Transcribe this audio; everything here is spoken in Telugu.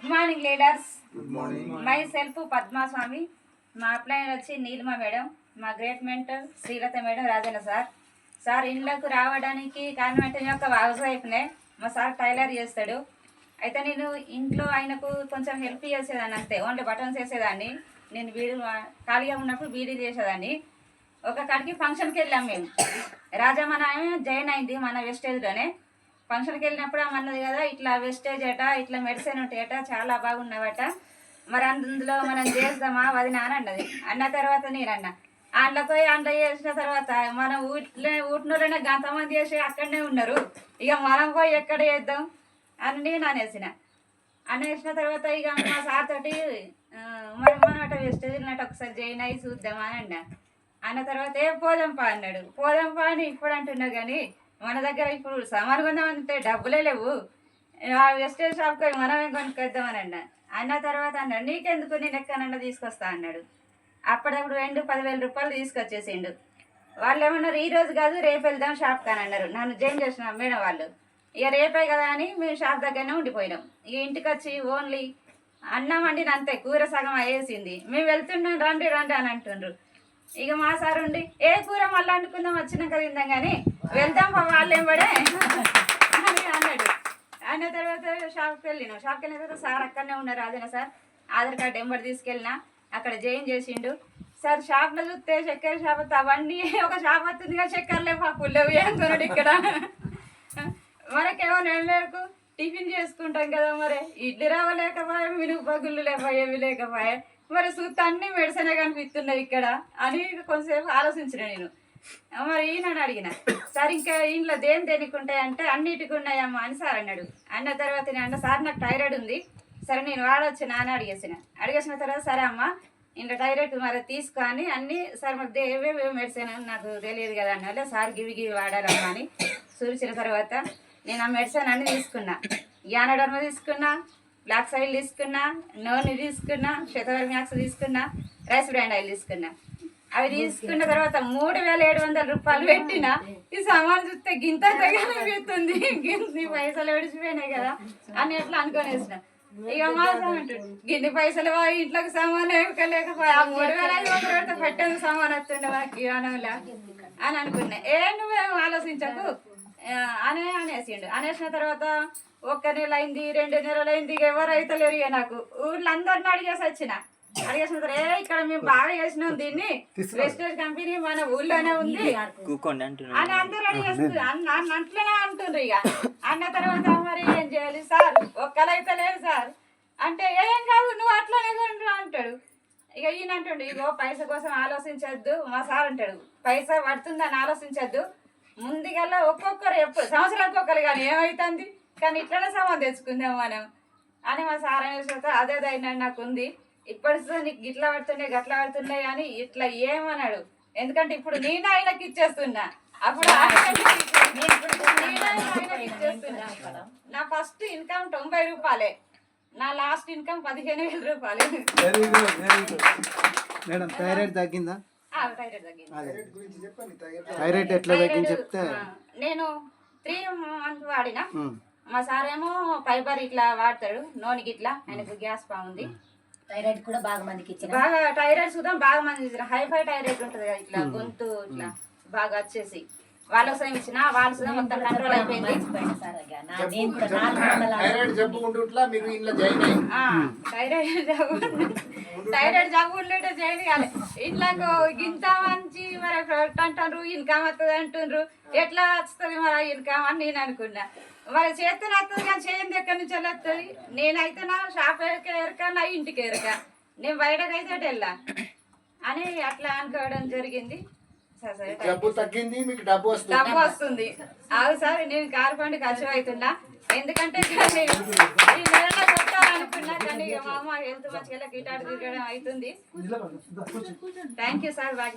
Good morning leaders. Good morning. Myself Padmaswami. మా అప్లైనర్ వచ్చి నీలిమ మేడం, మా great mentor Srilatha madam, Rajanna sir. Sir ఇండ్లకు రావడానికి కారణం అంటే నేను ఒక హౌస్ వైఫ్నే. మా సార్ టైలర్ చేస్తాడు. అయితే నేను ఇంట్లో ఆయనకు కొంచెం హెల్ప్ చేసేదాన్ని అంతే, ఓన్లీ బటన్స్ వేసేదాన్ని. నేను ఖాళీగా ఉన్నప్పుడు బీడీలు చేసేదాన్ని. ఒక కాడికి ఫంక్షన్కి వెళ్ళాం మేము. రాజమ్మ ఆమె జాయిన్ అయింది మన వెస్టేజ్లోనే. ఫంక్షన్కి వెళ్ళినప్పుడు ఆమె అన్నది కదా, ఇట్లా వెస్టేజ్ అట, ఇట్లా మెడిసిన్ ఉంటాయట, చాలా బాగున్నావట, మరి అందులో మనం చేద్దామా వదిన అని అన్నది. అన్న తర్వాత నేనన్న అందులో పోయి అందులో చేసిన తర్వాత మనం ఊటినూరులోనే గంతమంది చేసి అక్కడనే ఉన్నారు, ఇక మనం పోయి ఎక్కడ చేద్దాం అని నేను అనేసిన తర్వాత ఇక మా సార్ తోటి మరి మనం అట్లా వెస్టేజ్ ఉన్నట్టు ఒకసారి జాయిన్ అయ్యి చూద్దామా అని అన్న తర్వాత పోదాంపా అన్నాడు. పోదాంపా అని ఇప్పుడు అంటున్నా కానీ మన దగ్గర ఇప్పుడు సామాను కొందామంటే డబ్బులే లేవు. ఆ వెస్టేజ్ షాప్కి మనమే కొనుక్కొద్దామని అన్న తర్వాత అన్నాడు, నీకెందుకు నేను ఎక్కడన్నా తీసుకొస్తా అన్నాడు. అప్పుడప్పుడు 10,000 రూపాయలు తీసుకొచ్చేసిండు. వాళ్ళు ఏమన్నారు, ఈ రోజు కాదు రేపు వెళ్దాం షాప్ కానీ అన్నారు. నన్ను జాయిన్ చేసిన మేడం వాళ్ళు. ఇక రేపే కదా అని మేము షాప్ దగ్గరనే ఉండిపోయినాం. ఇక ఇంటికి వచ్చి ఓన్లీ అన్నం వండిన అంతే, కూర సగం అయ్యేసింది. మేము వెళ్తున్నాం రండి రండి అని అంటుండ్రు. ఇక మా సార్ ఉండి ఏ కూర మళ్ళీ వండుకుందాం వచ్చినాక తిందాం కానీ వెళ్దాం వాళ్ళు ఏంబడే అని అన్నాడు. అన్న తర్వాత షాప్కి వెళ్ళిన తర్వాత సార్ అక్కడనే ఉన్నారు. రాజన్న సార్ ఆధార్ కార్డు ఎంబడి తీసుకెళ్ళినా, అక్కడ జాయిన్ చేసిండు. సార్ షాప్లో చూస్తే చక్కెర షాప్ అవన్నీ ఒక షాప్ వస్తుంది కదా, చక్కెరలే పప్పులు లేవు ఏం కొనడు ఇక్కడ. మనకేమో నెలకు టిఫిన్ చేసుకుంటాం కదా, మరి ఇడ్లీ రవ్వ లేకపోయా, మినుగు పగుళ్ళు లేకపోయా, ఏమి లేకపోయా, మరి చూస్తే అన్ని మెడిసినే కనిపిస్తున్నాయి ఇక్కడ అని కొంతసేపు ఆలోచించిన నేను. మరి ఈయనని అడిగిన, సార్ ఇంకా ఇంట్లో దేనికి ఉంటాయంటే అన్నిటికి ఉన్నాయమ్మా అని సార్ అన్నాడు. అన్న తర్వాత నేను సార్ నాకు థైరాయిడ్ ఉంది, సరే నేను వాడొచ్చిన అని అడిగేసిన తర్వాత సరే అమ్మ ఇంట్లో థైరాయిడ్ మరి తీసుకో అని అన్నీ సార్ మరి ఏవేవే మెడిసిన్ నాకు తెలియదు కదా అన్న. సార్ గివి వాడారమ్మా అని చూసిన తర్వాత నేను ఆ మెడిసిన్ అన్ని తీసుకున్నా. యానడర్మ తీసుకున్నా, బ్లాక్ సైల్ తీసుకున్నా, నోని తీసుకున్నా, శతవర్మ్యాక్స్ తీసుకున్నా, రైస్ బ్రాండ్ ఆయిల్ తీసుకున్నా. అవి తీసుకున్న తర్వాత 3,700 రూపాయలు పెట్టిన. ఈ సామాన్ చూస్తే గింత తగ్గిస్తుంది, గిన్ని పైసలు విడిచిపోయినాయి కదా అని ఎట్లా అనుకునేసిన. ఇక మా సామంటు గిన్ని పైసలు ఇంట్లోకి సామాన్ లేకపోయా, 3,500 పెడితే పట్టేది సామాన్ వస్తుండే మాకు అనంలా అని అనుకున్నా. నువ్వేం ఆలోచించకు అనేసిన తర్వాత 1 నెల అయింది, 2 నెలలు అయింది, ఎవరు అయితే లేరు. ఇక నాకు ఊళ్ళో అందరిని అడిగేసిన తర్వాత ఇక్కడ మేము బాగా చేసినాం, దీన్ని వెస్టేజ్ కంపెనీ మన ఊళ్ళోనే ఉంది అని అందరు అడిగేస్తారు, అట్లనే అంటుండ్రు. ఇక అన్న తర్వాత మరి ఏం చేయాలి సార్, ఒక్కలైతే లేదు సార్ అంటే ఏం కాదు నువ్వు అట్లనే కొండ్రు అంటాడు. ఇక ఈయన అంటుండు, ఇగో పైసా కోసం ఆలోచించద్దు. మా సార్ అంటాడు, పైసా పడుతుందని ఆలోచించద్దు, ముందుగల్లా ఒక్కొక్కరు ఎప్పుడు సంవత్సరానికి ఒక్కరు కానీ ఏమవుతుంది కానీ ఇట్లనే సామాన్ తెచ్చుకుందాం మనం అని మా సార్ అనేసి అదే ధైర్యం నాకు ఉంది. ఇప్పటితో నీకు గిట్లా పడుతుండే గట్లా పడుతున్నాయి అని ఇట్లా ఏమన్నాడు. ఎందుకంటే ఇప్పుడు నేను ఆయనకి ఇచ్చేస్తున్నా, అప్పుడు ఇచ్చేస్తున్నా. నా ఫస్ట్ ఇన్కమ్ 90 రూపాయలే, నా లాస్ట్ ఇన్కమ్ 15,000 రూపాయలు. మేడం థైరాయిడ్ తగ్గిందా? థైరాయిడ్ ఎట్లా తగ్గింది చెప్తే నేను 3 మంత్స్ వాడినా. మా సార్ ఏమో ఫైబర్ ఇట్లా వాడతాడు, నోనికి ఇట్లా, ఆయనకు గ్యాస్ బాగుంది. థైరాయిడ్ కూడా బాగా మందికి ఇచ్చిన, బాగా థైరాయిడ్ చూద్దాం బాగా మంది హైఫై థైరాయిడ్ ఉంటుంది కదా, ఇట్లా గొంతు ఇట్లా బాగా వచ్చేసి వాళ్ళ కోసం ఇచ్చిన, వాళ్ళ సుధా మొత్తం కంట్రోల్ అయిపోయింది. థైరాయిడ్ జబ్బు ఉండే జాయిన్ కాలే. ఇట్లా ఇంత మంచి మరి అంటారు, ఇన్కమ్ వస్తుంది అంటుండ్రు, ఎట్లా వస్తుంది మరి ఇన్కమ్ అని నేను అనుకున్నా. మరి చేస్తూనే వస్తుంది కానీ చేయండి ఎక్కడి నుంచి వస్తుంది. నేనైతే నా షాప్ ఎరక, నా ఇంటికి ఎరక, నేను బయటకైతే వెళ్ళా అని అట్లా అనుకోవడం జరిగింది. డబ్బు తగ్గింది, మీకు డబ్బు వస్తుంది. అవు సార్ నేను కారు పండి ఖర్చు అవుతున్నా, ఎందుకంటే ఈ నెలలో కొట్టాలనుకున్నా కానీ మా అమ్మ హెల్త్ మంచిగా గిటార్ తిరగడం అవుతుంది. Thank you sir. బాగా